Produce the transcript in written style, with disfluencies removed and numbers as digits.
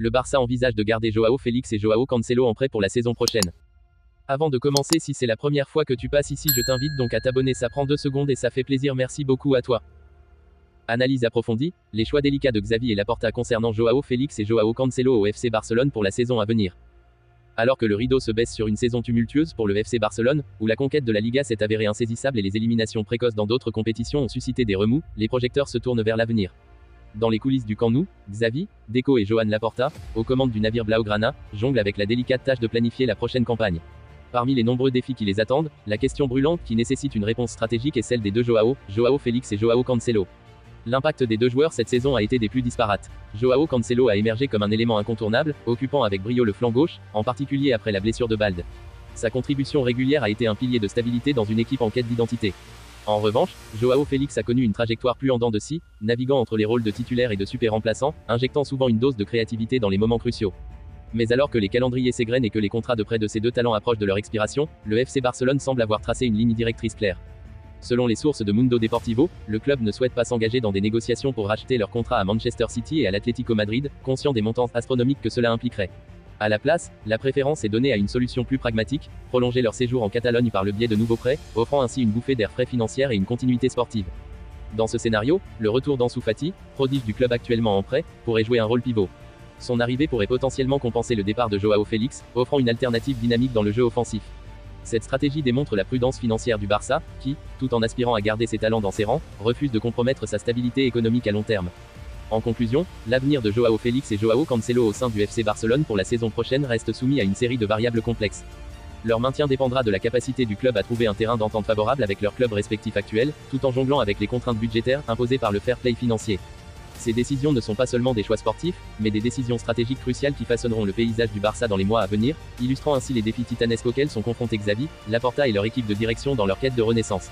Le Barça envisage de garder Joao Félix et Joao Cancelo en prêt pour la saison prochaine. Avant de commencer, si c'est la première fois que tu passes ici, je t'invite donc à t'abonner, ça prend 2 secondes et ça fait plaisir, merci beaucoup à toi. Analyse approfondie, les choix délicats de Xavi et Laporta concernant Joao Félix et Joao Cancelo au FC Barcelone pour la saison à venir. Alors que le rideau se baisse sur une saison tumultueuse pour le FC Barcelone, où la conquête de la Liga s'est avérée insaisissable et les éliminations précoces dans d'autres compétitions ont suscité des remous, les projecteurs se tournent vers l'avenir. Dans les coulisses du Camp Nou, Xavi, Deco et Joan Laporta, aux commandes du navire Blaugrana, jonglent avec la délicate tâche de planifier la prochaine campagne. Parmi les nombreux défis qui les attendent, la question brûlante qui nécessite une réponse stratégique est celle des deux Joao Félix et Joao Cancelo. L'impact des deux joueurs cette saison a été des plus disparates. Joao Cancelo a émergé comme un élément incontournable, occupant avec brio le flanc gauche, en particulier après la blessure de Balde. Sa contribution régulière a été un pilier de stabilité dans une équipe en quête d'identité. En revanche, Joao Félix a connu une trajectoire plus en dents de scie, naviguant entre les rôles de titulaire et de super remplaçant, injectant souvent une dose de créativité dans les moments cruciaux. Mais alors que les calendriers s'égrènent et que les contrats de près de ces deux talents approchent de leur expiration, le FC Barcelone semble avoir tracé une ligne directrice claire. Selon les sources de Mundo Deportivo, le club ne souhaite pas s'engager dans des négociations pour racheter leur contrat à Manchester City et à l'Atlético Madrid, conscient des montants astronomiques que cela impliquerait. À la place, la préférence est donnée à une solution plus pragmatique, prolonger leur séjour en Catalogne par le biais de nouveaux prêts, offrant ainsi une bouffée d'air frais financière et une continuité sportive. Dans ce scénario, le retour d'Ansu Fati, prodige du club actuellement en prêt, pourrait jouer un rôle pivot. Son arrivée pourrait potentiellement compenser le départ de Joao Félix, offrant une alternative dynamique dans le jeu offensif. Cette stratégie démontre la prudence financière du Barça, qui, tout en aspirant à garder ses talents dans ses rangs, refuse de compromettre sa stabilité économique à long terme. En conclusion, l'avenir de Joao Félix et Joao Cancelo au sein du FC Barcelone pour la saison prochaine reste soumis à une série de variables complexes. Leur maintien dépendra de la capacité du club à trouver un terrain d'entente favorable avec leurs clubs respectifs actuels, tout en jonglant avec les contraintes budgétaires imposées par le fair play financier. Ces décisions ne sont pas seulement des choix sportifs, mais des décisions stratégiques cruciales qui façonneront le paysage du Barça dans les mois à venir, illustrant ainsi les défis titanesques auxquels sont confrontés Xavi, Laporta et leur équipe de direction dans leur quête de renaissance.